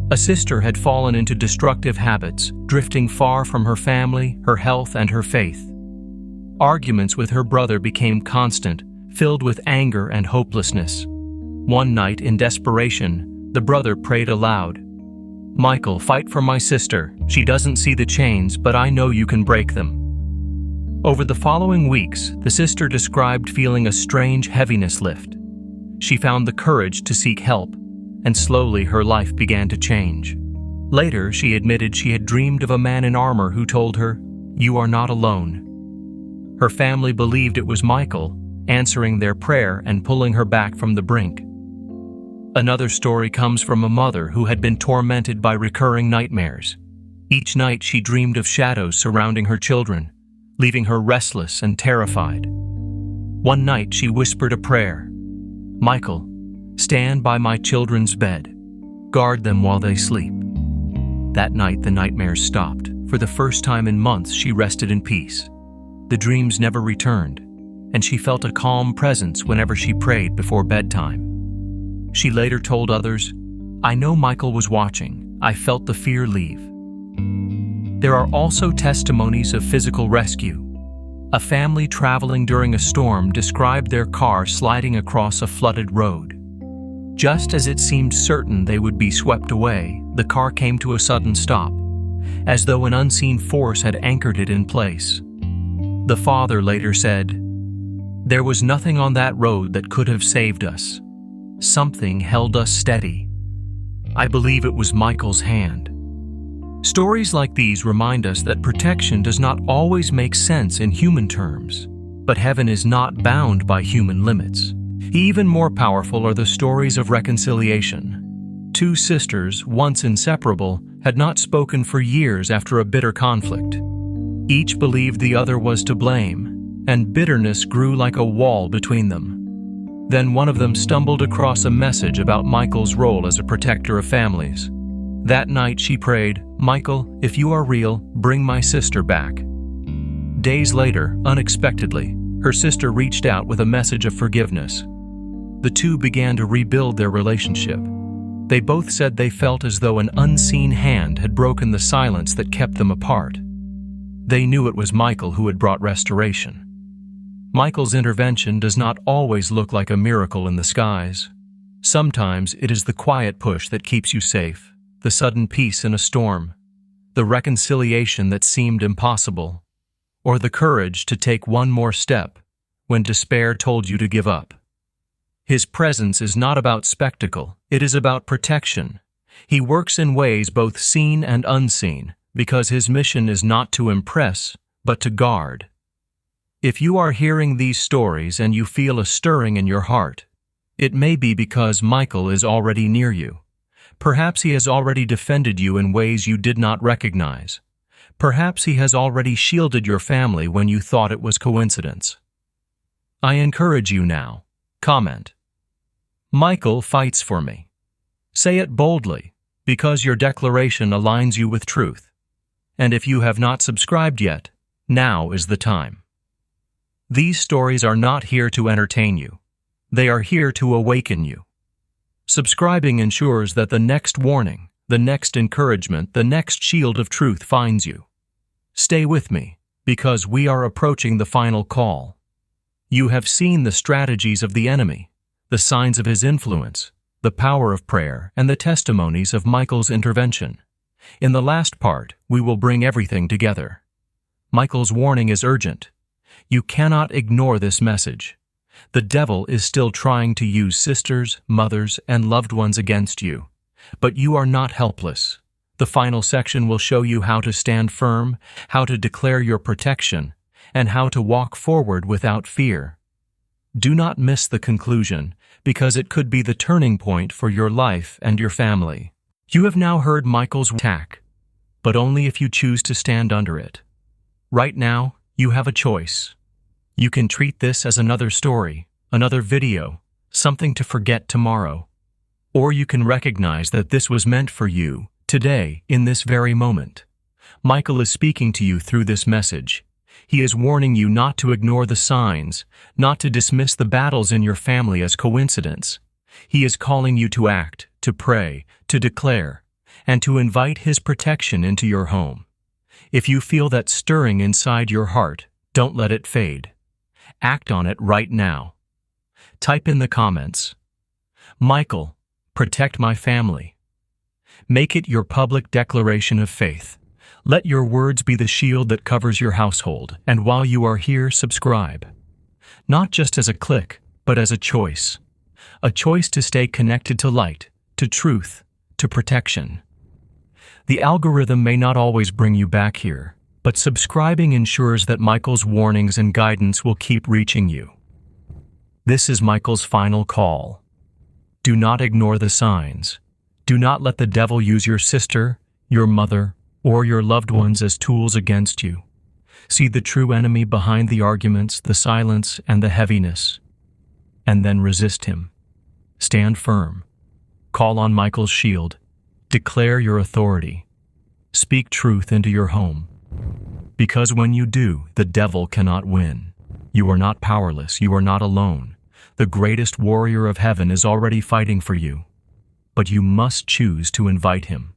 A sister had fallen into destructive habits, drifting far from her family, her health, and her faith. Arguments with her brother became constant, filled with anger and hopelessness. One night, in desperation, the brother prayed aloud, "Michael, fight for my sister. She doesn't see the chains, but I know you can break them." Over the following weeks, the sister described feeling a strange heaviness lift. She found the courage to seek help, and slowly her life began to change. Later, she admitted she had dreamed of a man in armor who told her, "You are not alone." Her family believed it was Michael, answering their prayer and pulling her back from the brink. Another story comes from a mother who had been tormented by recurring nightmares. Each night she dreamed of shadows surrounding her children, leaving her restless and terrified. One night she whispered a prayer, "Michael, stand by my children's bed. Guard them while they sleep." That night the nightmares stopped, For the first time in months, she rested in peace. The dreams never returned, and she felt a calm presence whenever she prayed before bedtime. She later told others, "I know Michael was watching. I felt the fear leave." There are also testimonies of physical rescue. A family traveling during a storm described their car sliding across a flooded road. Just as it seemed certain they would be swept away, the car came to a sudden stop, as though an unseen force had anchored it in place. The father later said, "There was nothing on that road that could have saved us. Something held us steady. I believe it was Michael's hand." Stories like these remind us that protection does not always make sense in human terms, but heaven is not bound by human limits. Even more powerful are the stories of reconciliation. Two sisters, once inseparable, had not spoken for years after a bitter conflict. Each believed the other was to blame, and bitterness grew like a wall between them. Then one of them stumbled across a message about Michael's role as a protector of families. That night she prayed, "Michael, if you are real, bring my sister back." Days later, unexpectedly, her sister reached out with a message of forgiveness. The two began to rebuild their relationship. They both said they felt as though an unseen hand had broken the silence that kept them apart. They knew it was Michael who had brought restoration. Michael's intervention does not always look like a miracle in the skies. Sometimes it is the quiet push that keeps you safe, the sudden peace in a storm, the reconciliation that seemed impossible, or the courage to take one more step when despair told you to give up. His presence is not about spectacle, it is about protection. He works in ways both seen and unseen, because his mission is not to impress, but to guard. If you are hearing these stories and you feel a stirring in your heart, it may be because Michael is already near you. Perhaps he has already defended you in ways you did not recognize. Perhaps he has already shielded your family when you thought it was coincidence. I encourage you now. Comment. Michael fights for me. Say it boldly, because your declaration aligns you with truth. And if you have not subscribed yet, now is the time. These stories are not here to entertain you. They are here to awaken you. Subscribing ensures that the next warning, the next encouragement, the next shield of truth finds you. Stay with me, because we are approaching the final call. You have seen the strategies of the enemy, the signs of his influence, the power of prayer, and the testimonies of Michael's intervention. In the last part, we will bring everything together. Michael's warning is urgent. You cannot ignore this message. The devil is still trying to use sisters, mothers, and loved ones against you. But you are not helpless. The final section will show you how to stand firm, how to declare your protection, and how to walk forward without fear. Do not miss the conclusion, because it could be the turning point for your life and your family. You have now heard Michael's attack, but only if you choose to stand under it. Right now, you have a choice. You can treat this as another story, another video, something to forget tomorrow. Or you can recognize that this was meant for you, today, in this very moment. Michael is speaking to you through this message. He is warning you not to ignore the signs, not to dismiss the battles in your family as coincidence. He is calling you to act, to pray, to declare, and to invite his protection into your home. If you feel that stirring inside your heart, don't let it fade. Act on it right now. Type in the comments, "Michael, protect my family." Make it your public declaration of faith. Let your words be the shield that covers your household, and while you are here, subscribe. Not just as a click, but as a choice. A choice to stay connected to light, to truth, to protection. The algorithm may not always bring you back here, but subscribing ensures that Michael's warnings and guidance will keep reaching you. This is Michael's final call. Do not ignore the signs. Do not let the devil use your sister, your mother, or your loved ones as tools against you. See the true enemy behind the arguments, the silence, and the heaviness. And then resist him. Stand firm. Call on Michael's shield. Declare your authority. Speak truth into your home. Because when you do, the devil cannot win. You are not powerless, you are not alone. The greatest warrior of heaven is already fighting for you. But you must choose to invite him.